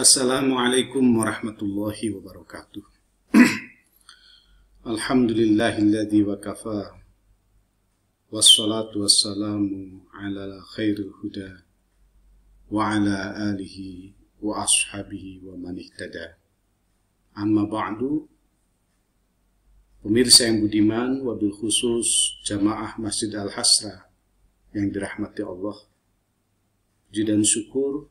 Assalamualaikum warahmatullahi wabarakatuh. Alhamdulillahilladzi wa kafa. Wassalatu wassalamu ala khairil huda wa ala alihi wa ashabihi wa man ihtada. Amma ba'du. Pemirsa yang budiman, wabil khusus jamaah Masjid Al-Hasra yang dirahmati Allah. Puji dan syukur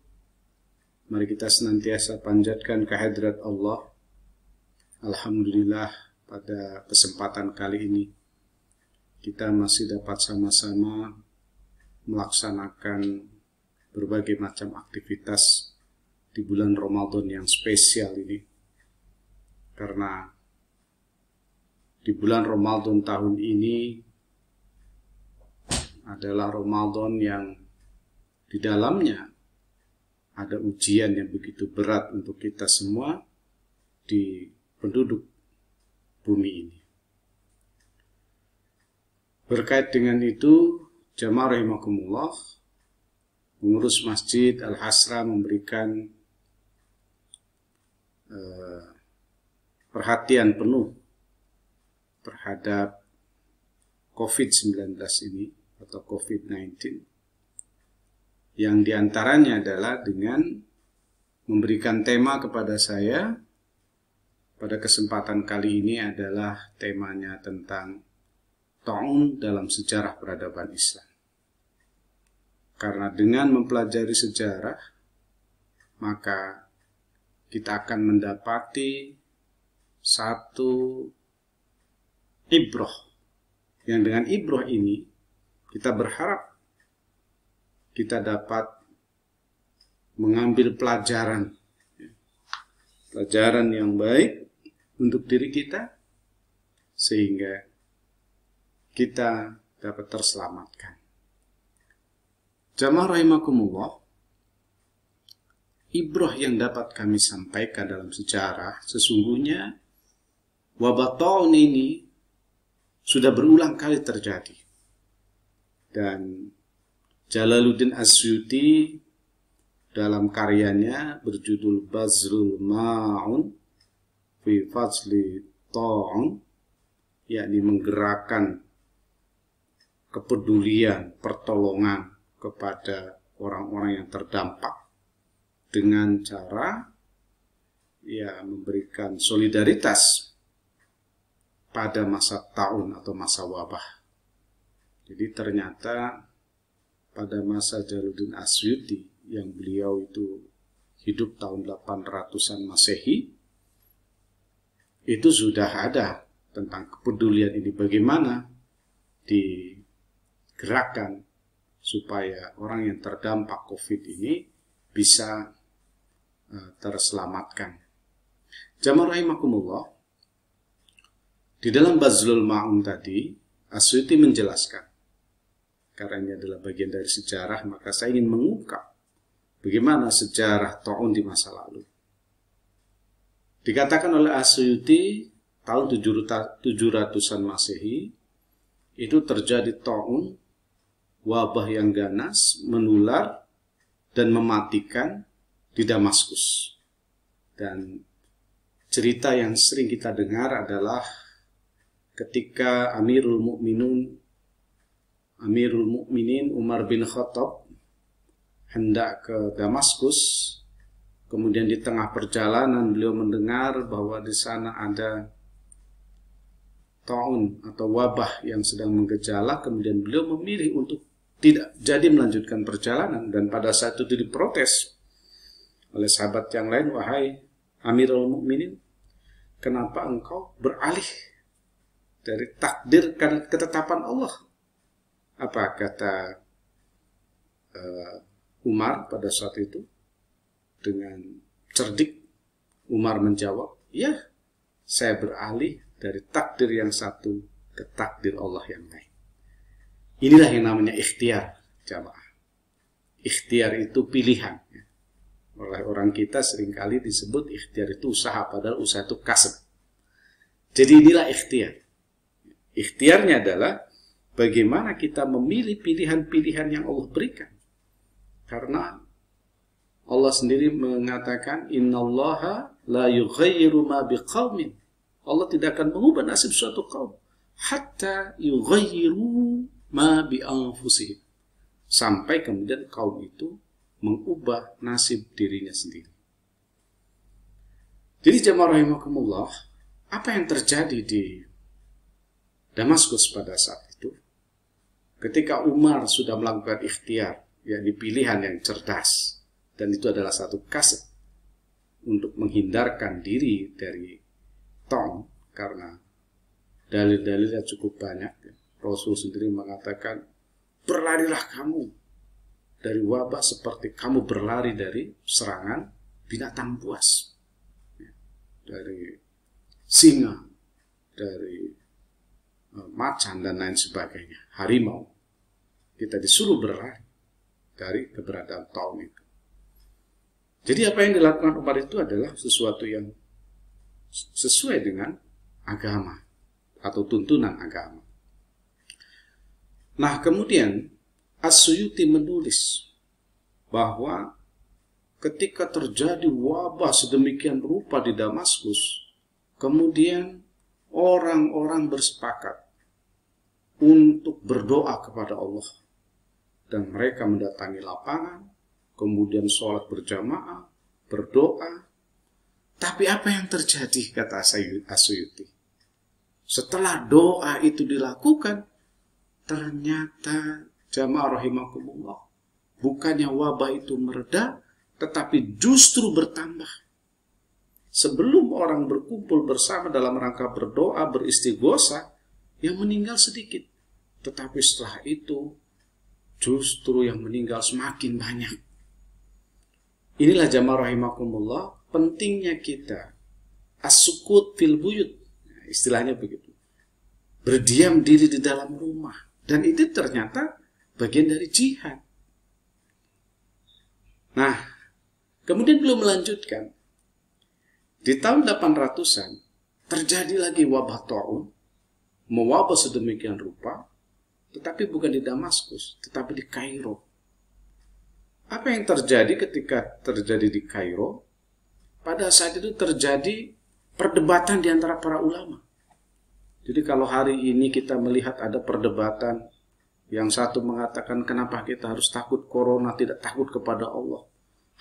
mari kita senantiasa panjatkan kehadirat Allah. Alhamdulillah, pada kesempatan kali ini kita masih dapat sama-sama melaksanakan berbagai macam aktivitas di bulan Ramadan yang spesial ini. Karena di bulan Ramadan tahun ini adalah Ramadan yang di dalamnya ada ujian yang begitu berat untuk kita semua di penduduk bumi ini. Berkait dengan itu, jamaah rahimakumullah, pengurus Masjid Al-Hasra memberikan perhatian penuh terhadap COVID-19 ini atau COVID-19. Yang diantaranya adalah dengan memberikan tema kepada saya. Pada kesempatan kali ini adalah temanya tentang ta'un dalam sejarah peradaban Islam. Karena dengan mempelajari sejarah, maka kita akan mendapati satu ibrah. Yang dengan ibrah ini, kita berharap kita dapat mengambil pelajaran yang baik untuk diri kita, sehingga kita dapat terselamatkan. Jamaah rahimakumullah, ibrah yang dapat kami sampaikan dalam sejarah, sesungguhnya wabah ta'un ini sudah berulang kali terjadi. Dan Jalaluddin Asyuti dalam karyanya berjudul Bazlul Ma'un fi Fazli Ta'un, yakni menggerakkan kepedulian, pertolongan kepada orang-orang yang terdampak dengan cara memberikan solidaritas pada masa ta'un atau masa wabah. Jadi ternyata pada masa Jalaluddin Asyuti yang beliau itu hidup tahun 800-an Masehi, itu sudah ada tentang kepedulian ini, bagaimana digerakkan supaya orang yang terdampak COVID ini bisa terselamatkan. Jamaah rahimakumullah, di dalam Bazlul Ma'un tadi Asyuti menjelaskan, karena ini adalah bagian dari sejarah, maka saya ingin mengungkap bagaimana sejarah ta'un di masa lalu. Dikatakan oleh Asyuti tahun 700-an Masehi itu terjadi ta'un, wabah yang ganas, menular dan mematikan di Damaskus. Dan cerita yang sering kita dengar adalah ketika Amirul Mukminin Umar bin Khattab hendak ke Damaskus, kemudian di tengah perjalanan beliau mendengar bahwa di sana ada ta'un atau wabah yang sedang menggejala, kemudian beliau memilih untuk tidak jadi melanjutkan perjalanan, dan pada saat itu diprotes oleh sahabat yang lain, wahai Amirul Mukminin, kenapa engkau beralih dari takdir ketetapan Allah? Apa kata Umar pada saat itu? Dengan cerdik Umar menjawab, ya, saya beralih dari takdir yang satu ke takdir Allah yang lain. Inilah yang namanya ikhtiar, jamaah. Ikhtiar itu pilihan. Oleh orang kita seringkali disebut ikhtiar itu usaha, padahal usaha itu kasab. Jadi inilah ikhtiar. Ikhtiarnya adalah bagaimana kita memilih pilihan-pilihan yang Allah berikan. Karena Allah sendiri mengatakan, innallaha la yughayyiru ma biqaumin. Allah tidak akan mengubah nasib suatu kaum hatta yughayyiru ma bi anfusihim. Sampai kemudian kaum itu mengubah nasib dirinya sendiri. Jadi jamaah rahimakumullah, apa yang terjadi di Damaskus pada saat itu? Ketika Umar sudah melakukan ikhtiar, yakni pilihan yang cerdas, dan itu adalah satu kaset untuk menghindarkan diri dari Tom, karena dalil-dalilnya cukup banyak. Rasul sendiri mengatakan, berlarilah kamu dari wabah seperti kamu berlari dari serangan binatang buas, dari singa, dari macan dan lain sebagainya, harimau. Kita disuruh berlari dari keberadaan Taun itu. Jadi apa yang dilakukan Umar itu adalah sesuatu yang sesuai dengan agama atau tuntunan agama. Nah, kemudian As-Suyuti menulis bahwa ketika terjadi wabah sedemikian rupa di Damaskus, kemudian orang-orang bersepakat untuk berdoa kepada Allah. Dan mereka mendatangi lapangan, kemudian sholat berjamaah, berdoa. Tapi apa yang terjadi, kata As-Suyuti? Setelah doa itu dilakukan, ternyata jamaah rahimakumullah, bukannya wabah itu mereda, tetapi justru bertambah. Sebelum orang berkumpul bersama dalam rangka berdoa, beristighosa, yang meninggal sedikit. Tetapi setelah itu, justru yang meninggal semakin banyak. Inilah jamaah rahimakumullah, pentingnya kita as-sukut fil buyut, istilahnya begitu, berdiam diri di dalam rumah. Dan itu ternyata bagian dari jihad. Nah, kemudian belum melanjutkan. Di tahun 800-an terjadi lagi wabah Taun, mewabah sedemikian rupa, tetapi bukan di Damaskus, tetapi di Kairo. Apa yang terjadi ketika terjadi di Kairo? Pada saat itu terjadi perdebatan di antara para ulama. Jadi kalau hari ini kita melihat ada perdebatan, yang satu mengatakan kenapa kita harus takut corona, tidak takut kepada Allah.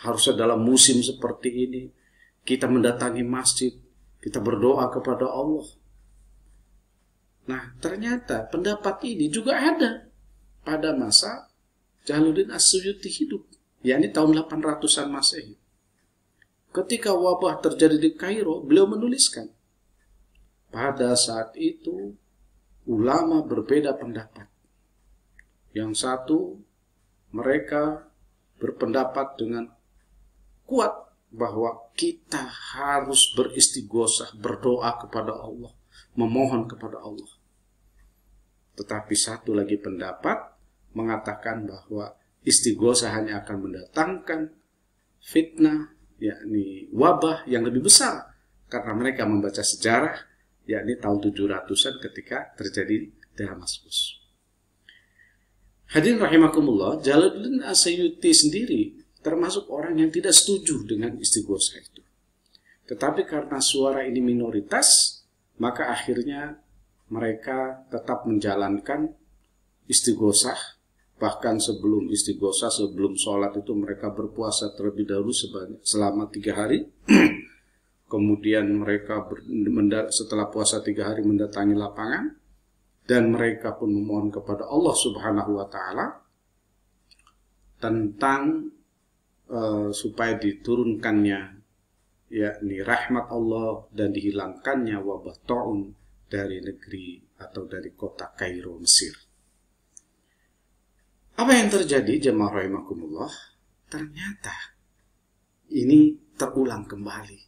Harusnya dalam musim seperti ini, kita mendatangi masjid, kita berdoa kepada Allah. Nah, ternyata pendapat ini juga ada pada masa Jalaluddin As-Suyuti hidup, yakni tahun 800-an Masehi. Ketika wabah terjadi di Kairo, beliau menuliskan, pada saat itu ulama berbeda pendapat. Yang satu, mereka berpendapat dengan kuat bahwa kita harus beristighosah, berdoa kepada Allah, memohon kepada Allah. Tetapi satu lagi pendapat mengatakan bahwa istighosah hanya akan mendatangkan fitnah, yakni wabah yang lebih besar, karena mereka membaca sejarah, yakni tahun 700-an ketika terjadi Damaskus. Hadirin rahimakumullah, Jalaluddin As-Suyuti sendiri termasuk orang yang tidak setuju dengan istighosah itu. Tetapi karena suara ini minoritas, maka akhirnya mereka tetap menjalankan istighosah. Bahkan sebelum istighosah, sebelum sholat itu mereka berpuasa terlebih dahulu selama 3 hari. Kemudian mereka setelah puasa 3 hari mendatangi lapangan. Dan mereka pun memohon kepada Allah Subhanahu wa Ta'ala tentang supaya diturunkannya, yakni rahmat Allah, dan dihilangkannya wabah Taun dari negeri atau dari kota Kairo, Mesir. Apa yang terjadi, jemaah rahimakumullah? Ternyata ini terulang kembali.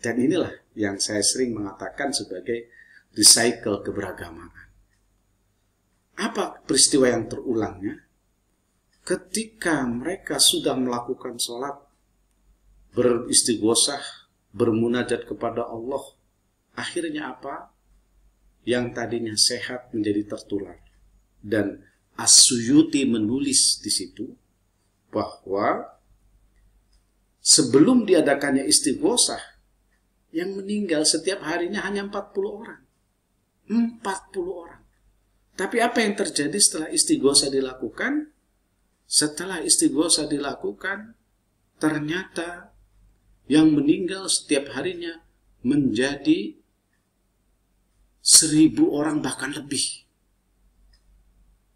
Dan inilah yang saya sering mengatakan sebagai recycle keberagamaan. Apa peristiwa yang terulangnya? Ketika mereka sudah melakukan sholat, beristighosah, bermunajat kepada Allah, akhirnya apa? Yang tadinya sehat menjadi tertular. Dan As-Suyuti menulis di situ bahwa sebelum diadakannya istighosah, yang meninggal setiap harinya hanya 40 orang. 40 orang. Tapi apa yang terjadi setelah istighosah dilakukan? Setelah istighosah dilakukan, ternyata yang meninggal setiap harinya menjadi 1000 orang bahkan lebih.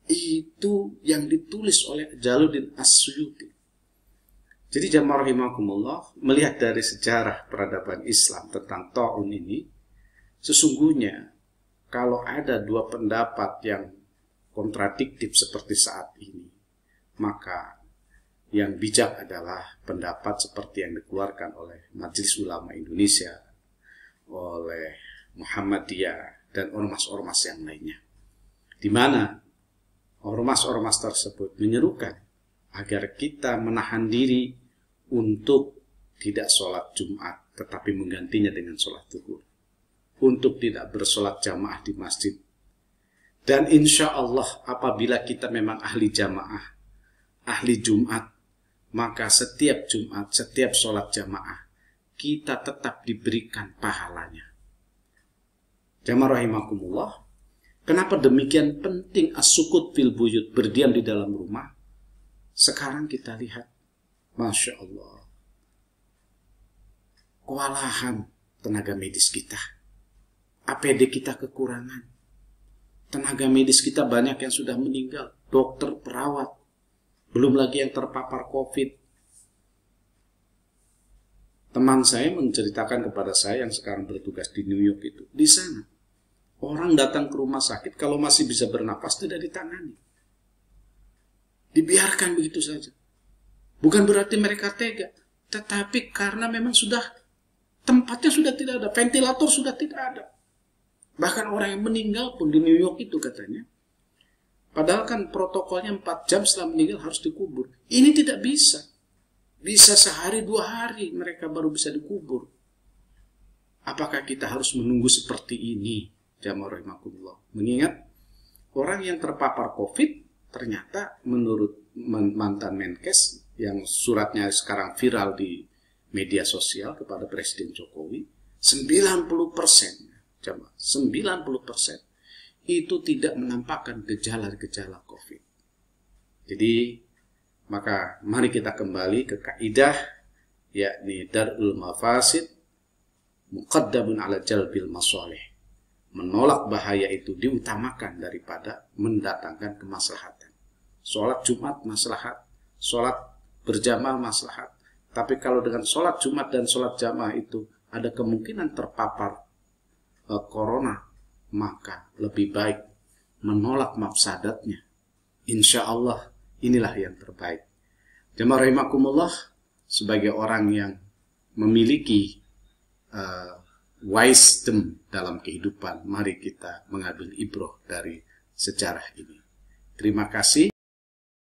Itu yang ditulis oleh Jalaluddin As-Suyuti. Jadi jamaah rahimakumullah, melihat dari sejarah peradaban Islam tentang ta'un ini, sesungguhnya kalau ada dua pendapat yang kontradiktif seperti saat ini, maka yang bijak adalah pendapat seperti yang dikeluarkan oleh Majelis Ulama Indonesia, oleh Muhammadiyah, dan ormas-ormas yang lainnya. Di mana ormas-ormas tersebut menyerukan agar kita menahan diri untuk tidak sholat Jumat, tetapi menggantinya dengan sholat zuhur. Untuk tidak bersolat jamaah di masjid. Dan insya Allah apabila kita memang ahli jamaah, ahli Jumat, maka setiap Jumat, setiap sholat jamaah, kita tetap diberikan pahalanya. Jamaah rahimakumullah, kenapa demikian penting as-sukut fil buyut, berdiam di dalam rumah? Sekarang kita lihat, Masya Allah, kewalahan tenaga medis kita. APD kita kekurangan. Tenaga medis kita banyak yang sudah meninggal. Dokter, perawat. Belum lagi yang terpapar COVID. Teman saya menceritakan kepada saya yang sekarang bertugas di New York itu. Di sana, orang datang ke rumah sakit kalau masih bisa bernapas tidak ditangani. Dibiarkan begitu saja. Bukan berarti mereka tega. Tetapi karena memang sudah, tempatnya sudah tidak ada. Ventilator sudah tidak ada. Bahkan orang yang meninggal pun di New York itu katanya. Padahal kan protokolnya 4 jam setelah meninggal harus dikubur. Ini tidak bisa. Bisa sehari 2 hari mereka baru bisa dikubur. Apakah kita harus menunggu seperti ini? Jamaah rahimakumullah. Mengingat orang yang terpapar COVID ternyata menurut mantan Menkes yang suratnya sekarang viral di media sosial kepada Presiden Jokowi, 90%. 90% itu tidak menampakkan gejala-gejala COVID. Jadi, maka mari kita kembali ke kaidah, yakni dar'ul mafasid muqaddamun ala jalbil masalih. Menolak bahaya itu diutamakan daripada mendatangkan kemaslahatan. Sholat Jumat maslahat, sholat berjamaah maslahat. Tapi kalau dengan sholat Jumat dan sholat jamaah itu ada kemungkinan terpapar corona, maka lebih baik menolak mafsadatnya. Insya Allah inilah yang terbaik. Jamaah rahimakumullah, sebagai orang yang memiliki wisdom dalam kehidupan, mari kita mengambil ibrah dari sejarah ini. Terima kasih.